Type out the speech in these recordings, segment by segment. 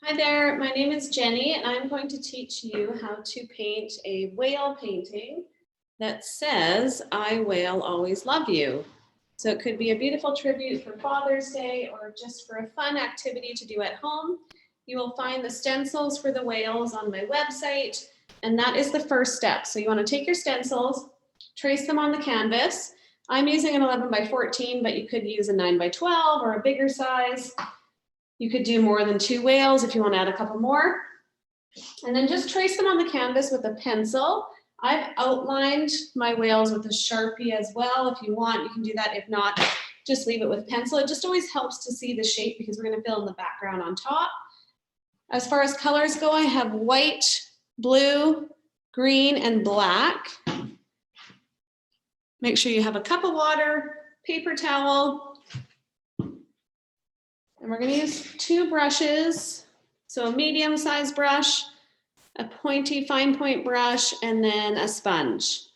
Hi there, my name is Jenny and I'm going to teach you how to paint a whale painting that says, "I whale always love you." So it could be a beautiful tribute for Father's Day or just for a fun activity to do at home. You will find the stencils for the whales on my website, and that is the first step. So you want to take your stencils, trace them on the canvas. I'm using an 11 by 14, but you could use a 9 by 12 or a bigger size. You could do more than 2 whales if you want to add a couple more. And then just trace them on the canvas with a pencil. I've outlined my whales with a Sharpie as well. If you want, you can do that. If not, just leave it with pencil. It just always helps to see the shape because we're going to fill in the background on top. As far as colors go, I have white, blue, green, and black. Make sure you have a cup of water, paper towel, and we're going to use 2 brushes. So a medium-sized brush, a pointy fine point brush, and then a sponge.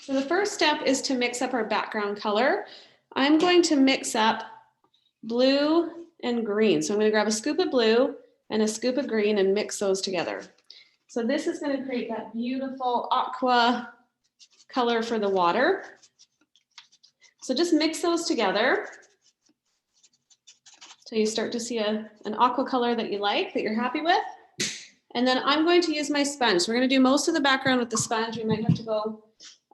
So the first step is to mix up our background color. I'm going to mix up blue and green. So I'm going to grab a scoop of blue and a scoop of green and mix those together. So this is going to create that beautiful aqua color for the water. So just mix those together till you start to see an aqua color that you like, that you're happy with. And then I'm going to use my sponge. So we're going to do most of the background with the sponge. We might have to go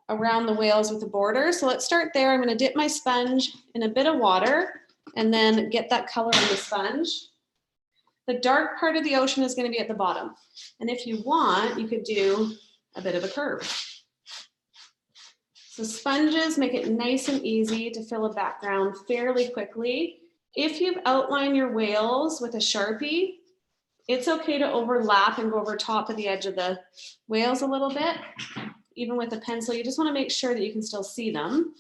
around the whales with the border. So let's start there. I'm going to dip my sponge in a bit of water and then get that color on the sponge. The dark part of the ocean is going to be at the bottom. And if you want, you could do a bit of a curve. So sponges make it nice and easy to fill a background fairly quickly. If you've outlined your whales with a Sharpie, it's okay to overlap and go over top of the edge of the whales a little bit. Even with a pencil, you just want to make sure that you can still see them.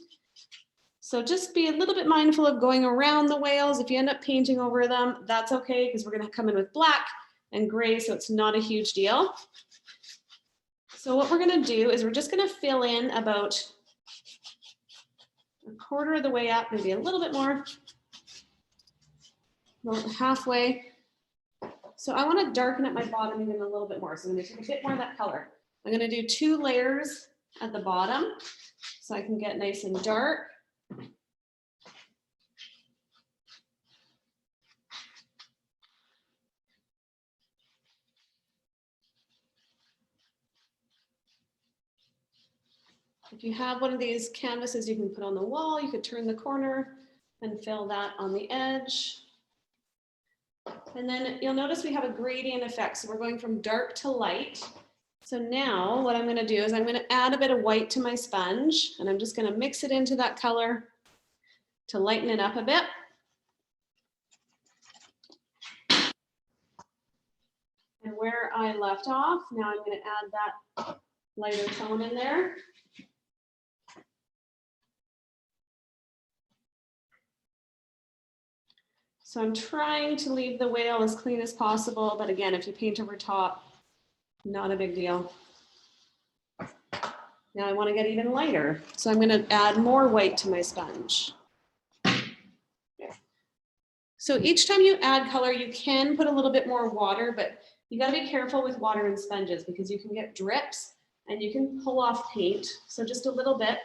So just be a little bit mindful of going around the whales. If you end up painting over them, that's okay because we're going to come in with black and gray, so it's not a huge deal. So what we're going to do is we're just going to fill in about a quarter of the way up, maybe a little bit more, about halfway. So I want to darken up my bottom even a little bit more. So I'm going to take a bit more of that color. I'm going to do 2 layers at the bottom so I can get nice and dark. If you have one of these canvases you can put on the wall, you could turn the corner and fill that on the edge. And then you'll notice we have a gradient effect. So we're going from dark to light. So now what I'm going to do is I'm going to add a bit of white to my sponge, and I'm just going to mix it into that color to lighten it up a bit. And where I left off, now I'm going to add that lighter tone in there. So I'm trying to leave the whale as clean as possible, but again, if you paint over top, not a big deal. Now I want to get even lighter, so I'm going to add more white to my sponge. So each time you add color, you can put a little bit more water, but you got to be careful with water and sponges because you can get drips and you can pull off paint. So just a little bit.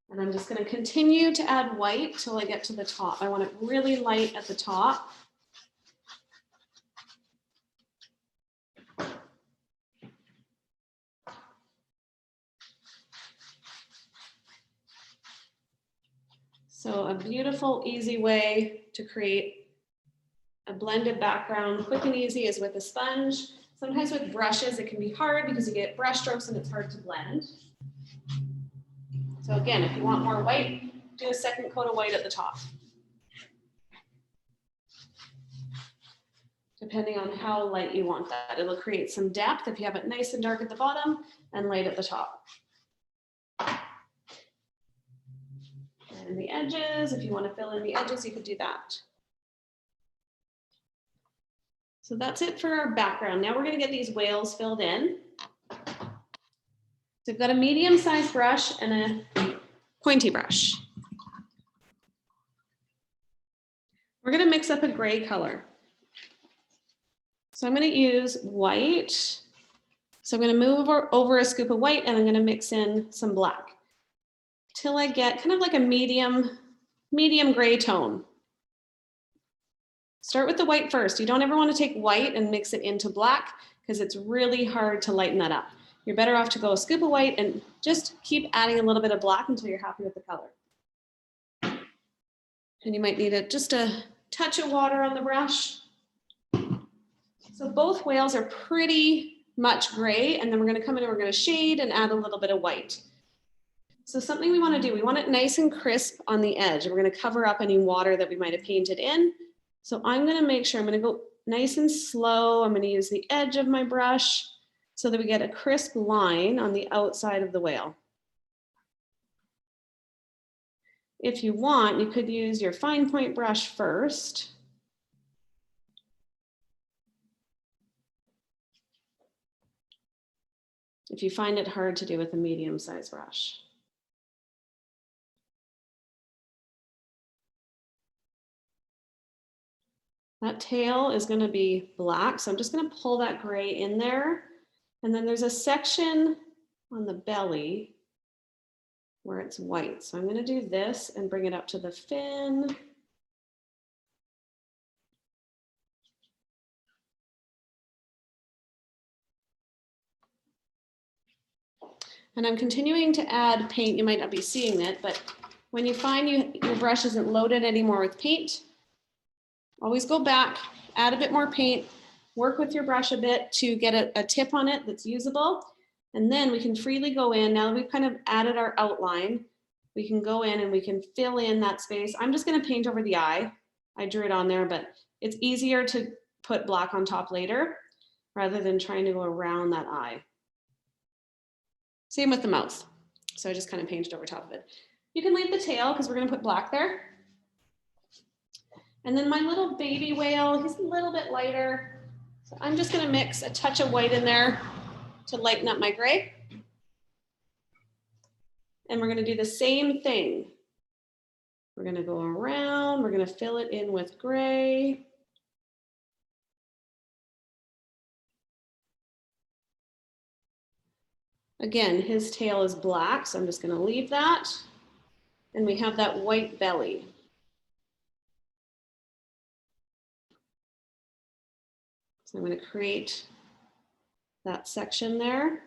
And I'm just going to continue to add white till I get to the top. I want it really light at the top. So a beautiful, easy way to create a blended background, quick and easy, is with a sponge. Sometimes with brushes, it can be hard because you get brush strokes and it's hard to blend. So again, if you want more white, do a second coat of white at the top. Depending on how light you want that. It'll create some depth if you have it nice and dark at the bottom and light at the top. And the edges, if you want to fill in the edges, you could do that. So that's it for our background. Now we're going to get these whales filled in. So I've got a medium-sized brush and a pointy brush. We're gonna mix up a gray color. So I'm gonna use white. So I'm gonna move over a scoop of white and I'm gonna mix in some black till I get kind of like a medium gray tone. Start with the white first. You don't ever wanna take white and mix it into black because it's really hard to lighten that up. You're better off to go a scoop of white and just keep adding a little bit of black until you're happy with the color. And you might need just a touch of water on the brush. So both whales are pretty much gray, and then we're gonna come in and we're gonna shade and add a little bit of white. So something we wanna do, we want it nice and crisp on the edge. We're gonna cover up any water that we might have painted in. So I'm gonna make sure, I'm gonna go nice and slow. I'm gonna use the edge of my brush so that we get a crisp line on the outside of the whale. If you want, you could use your fine point brush first. If you find it hard to do with a medium-sized brush. That tail is going to be black, so I'm just going to pull that gray in there. And then there's a section on the belly where it's white. So I'm going to do this and bring it up to the fin. And I'm continuing to add paint. You might not be seeing it, but when you find your brush isn't loaded anymore with paint, always go back, add a bit more paint, work with your brush a bit to get a tip on it that's usable. And then we can freely go in. Now that we've kind of added our outline, we can go in and we can fill in that space. I'm just going to paint over the eye. I drew it on there, but it's easier to put black on top later rather than trying to go around that eye. Same with the mouth. So I just kind of painted over top of it. You can leave the tail because we're going to put black there. And then my little baby whale, he's a little bit lighter. So I'm just going to mix a touch of white in there to lighten up my gray. And we're going to do the same thing. We're going to go around, we're going to fill it in with gray. Again, his tail is black, so I'm just going to leave that. And we have that white belly. So I'm going to create that section there.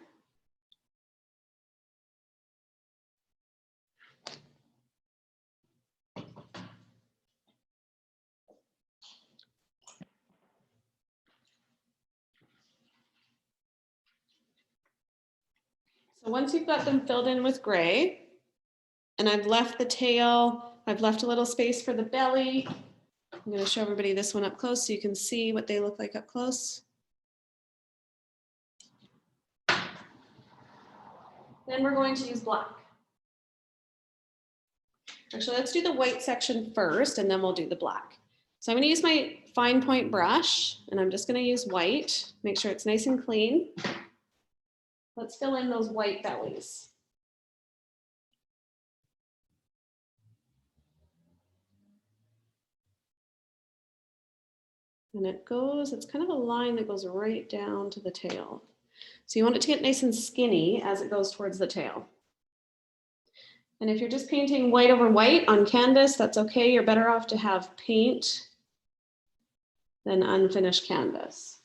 So once you've got them filled in with gray, and I've left the tail, I've left a little space for the belly. I'm going to show everybody this one up close so you can see what they look like up close. Then we're going to use black. Actually, let's do the white section first and then we'll do the black. So I'm going to use my fine point brush and I'm just going to use white, make sure it's nice and clean. Let's fill in those white bellies. And it goes, it's kind of a line that goes right down to the tail. So you want it to get nice and skinny as it goes towards the tail. And if you're just painting white over white on canvas, that's okay. You're better off to have paint than unfinished canvas.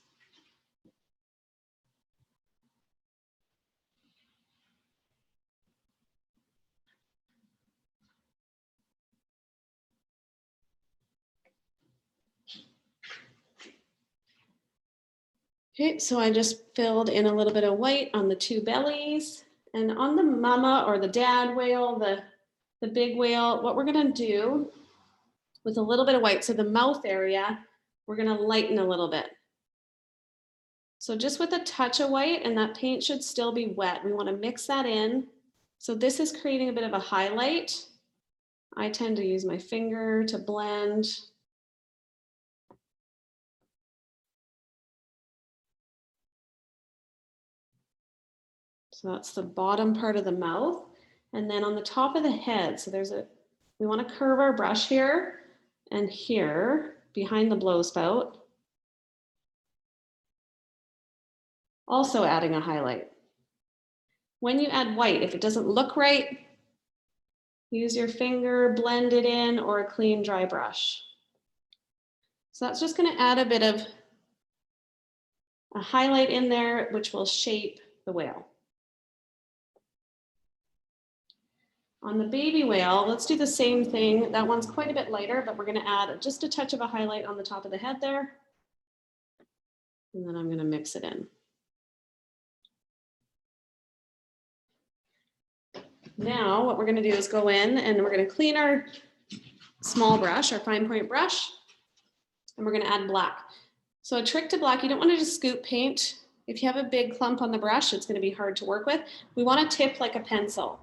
Okay, so I just filled in a little bit of white on the two bellies. And on the mama or the dad whale, the big whale, what we're gonna do with a little bit of white, so the mouth area, we're gonna lighten a little bit. So just with a touch of white, and that paint should still be wet. We wanna mix that in. So this is creating a bit of a highlight. I tend to use my finger to blend. So that's the bottom part of the mouth. And then on the top of the head, so we want to curve our brush here and here behind the blow spout. Also adding a highlight. When you add white, if it doesn't look right, use your finger, blend it in, or a clean, dry brush. So that's just going to add a bit of a highlight in there, which will shape the whale. On the baby whale, let's do the same thing. That one's quite a bit lighter, but we're going to add just a touch of a highlight on the top of the head there. And then I'm going to mix it in. Now what we're going to do is go in and we're going to clean our small brush, our fine point brush, and we're going to add black. So a trick to black, you don't want to just scoop paint. If you have a big clump on the brush, it's going to be hard to work with. We want to tip like a pencil.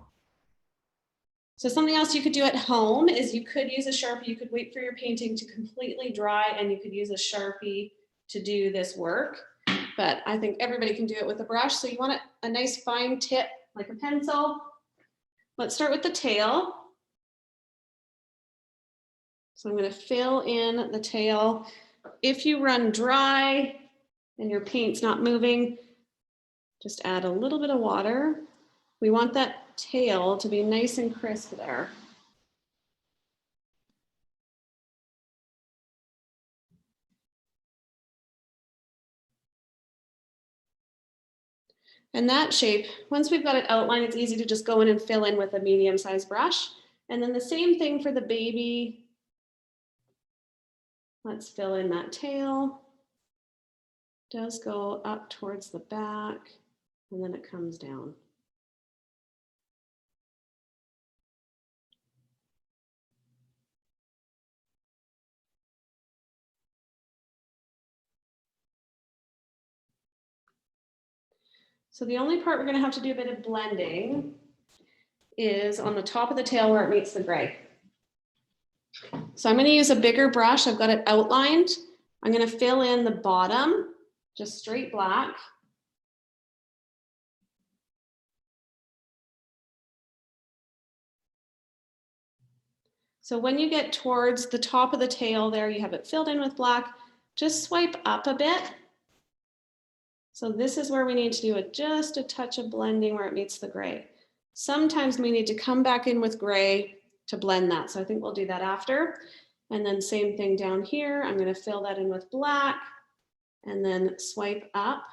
So something else you could do at home is you could use a Sharpie. You could wait for your painting to completely dry and you could use a Sharpie to do this work. But I think everybody can do it with a brush. So you want a nice fine tip like a pencil. Let's start with the tail. So I'm going to fill in the tail. If you run dry and your paint's not moving, just add a little bit of water. We want that tail to be nice and crisp there. And that shape, once we've got it outlined, it's easy to just go in and fill in with a medium-sized brush. And then the same thing for the baby. Let's fill in that tail. It does go up towards the back, and then it comes down. So the only part we're going to have to do a bit of blending is on the top of the tail where it meets the gray. So I'm going to use a bigger brush. I've got it outlined. I'm going to fill in the bottom, just straight black. So when you get towards the top of the tail there, you have it filled in with black, just swipe up a bit. So this is where we need to do just a touch of blending where it meets the gray. Sometimes we need to come back in with gray to blend that. So I think we'll do that after. And then same thing down here. I'm going to fill that in with black and then swipe up.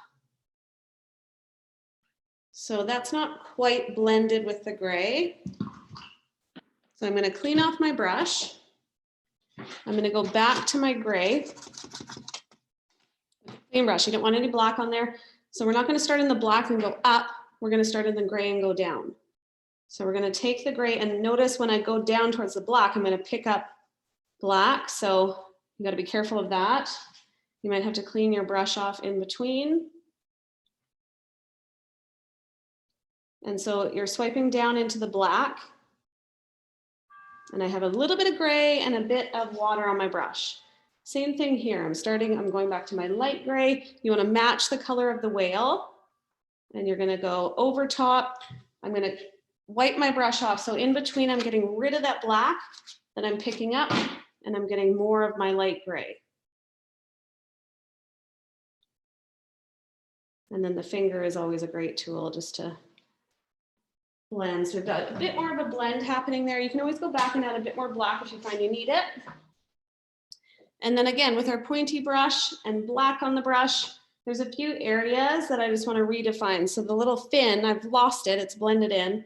So that's not quite blended with the gray. So I'm going to clean off my brush. I'm going to go back to my gray. Same brush, you don't want any black on there. So we're not going to start in the black and go up. We're going to start in the gray and go down. So we're going to take the gray and notice when I go down towards the black, I'm going to pick up black. So you got to be careful of that. You might have to clean your brush off in between. And so you're swiping down into the black. And I have a little bit of gray and a bit of water on my brush. Same thing here. I'm going back to my light gray. You want to match the color of the whale. And you're going to go over top. I'm going to wipe my brush off. So in between, I'm getting rid of that black that I'm picking up, and I'm getting more of my light gray. And then the finger is always a great tool just to blend. So we've got a bit more of a blend happening there. You can always go back and add a bit more black if you find you need it. And then again, with our pointy brush and black on the brush, there's a few areas that I just want to redefine. So the little fin, I've lost it, it's blended in.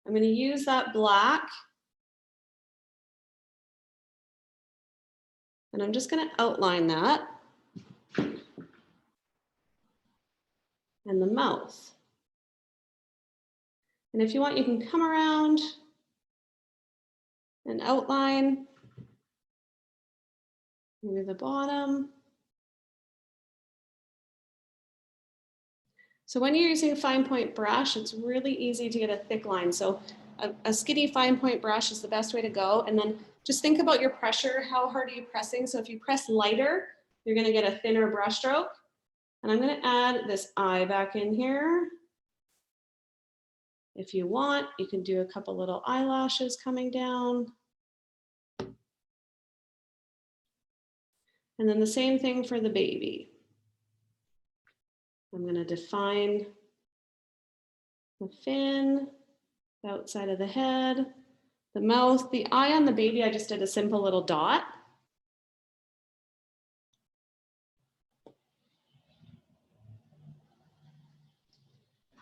I'm going to use that black. And I'm just going to outline that. And the mouth. And if you want, you can come around and outline maybe the bottom. So when you're using a fine point brush, it's really easy to get a thick line. So a skinny fine point brush is the best way to go. And then just think about your pressure. How hard are you pressing? So if you press lighter, you're going to get a thinner brush stroke. And I'm going to add this eye back in here. If you want, you can do a couple little eyelashes coming down. And then the same thing for the baby. I'm going to define the fin, the outside of the head, the mouth, the eye on the baby. I just did a simple little dot.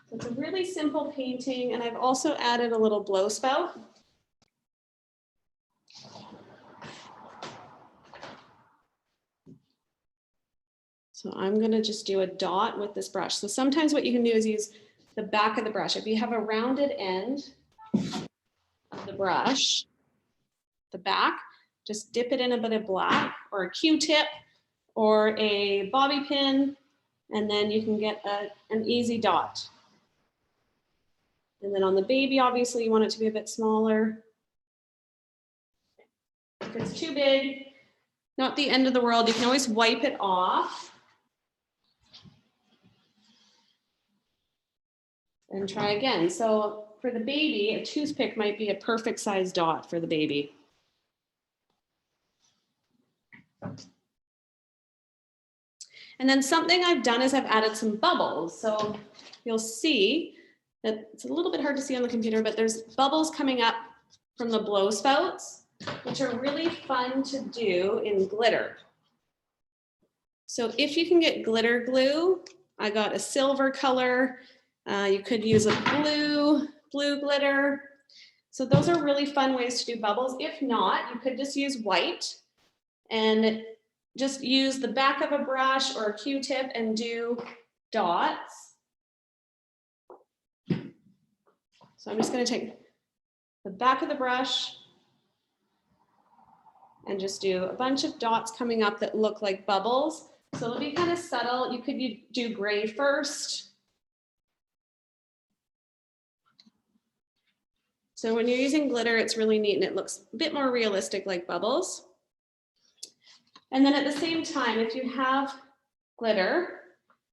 So it's a really simple painting, and I've also added a little blow spout. So I'm going to just do a dot with this brush. So sometimes what you can do is use the back of the brush. If you have a rounded end of the brush, the back, just dip it in a bit of black or a Q-tip or a bobby pin, and then you can get an easy dot. And then on the baby, obviously you want it to be a bit smaller. If it's too big, not the end of the world, you can always wipe it off and try again. So for the baby, a toothpick might be a perfect size dot for the baby. And then something I've done is I've added some bubbles. So you'll see that it's a little bit hard to see on the computer, but there's bubbles coming up from the blow spouts, which are really fun to do in glitter. So if you can get glitter glue, I got a silver color. You could use a blue glitter. So those are really fun ways to do bubbles. If not, you could just use white and just use the back of a brush or a Q-tip and do dots. So I'm just going to take the back of the brush and just do a bunch of dots coming up that look like bubbles. So it'll be kind of subtle. You could do gray first. So when you're using glitter, it's really neat and it looks a bit more realistic like bubbles. And then at the same time, if you have glitter,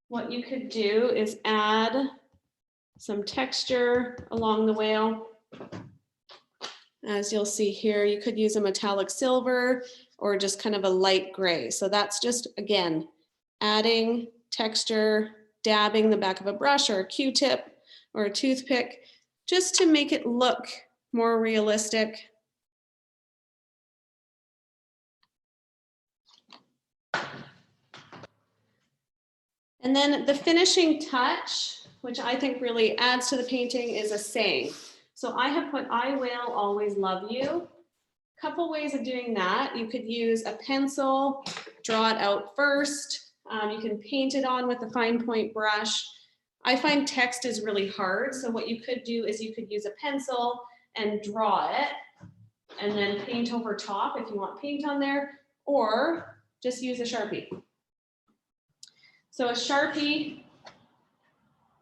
what you could do is add some texture along the whale. As you'll see here, you could use a metallic silver or just kind of a light gray. So that's just, again, adding texture, dabbing the back of a brush or a Q-tip or a toothpick, just to make it look more realistic. And then the finishing touch, which I think really adds to the painting, is a saying. So I have put, "I will always love you." Couple ways of doing that. You could use a pencil, draw it out first. You can paint it on with a fine point brush. I find text is really hard. So what you could do is you could use a pencil and draw it and then paint over top if you want paint on there, or just use a Sharpie. So a Sharpie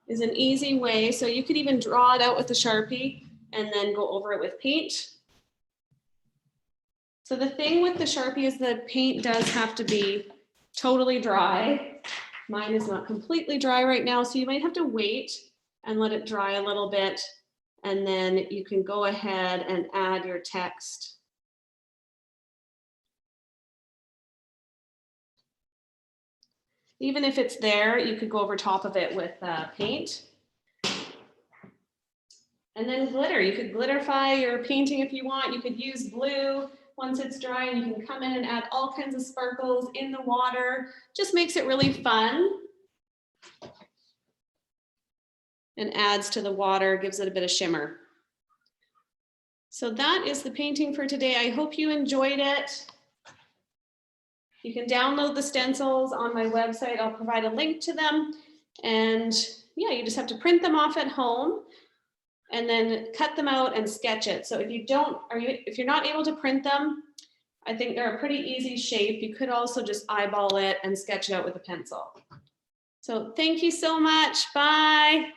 is an easy way. So you could even draw it out with a Sharpie and then go over it with paint. So the thing with the Sharpie is the paint does have to be totally dry. Mine is not completely dry right now, so you might have to wait and let it dry a little bit, and then you can go ahead and add your text. Even if it's there, you could go over top of it with paint. And then glitter, you could glitterify your painting if you want. You could use blue once it's dry, and you can come in and add all kinds of sparkles in the water. Just makes it really fun and adds to the water, gives it a bit of shimmer. So that is the painting for today. I hope you enjoyed it. You can download the stencils on my website. I'll provide a link to them. And yeah, you just have to print them off at home and then cut them out and sketch it. So if you're not able to print them, I think they're a pretty easy shape. You could also just eyeball it and sketch it out with a pencil. So thank you so much. Bye.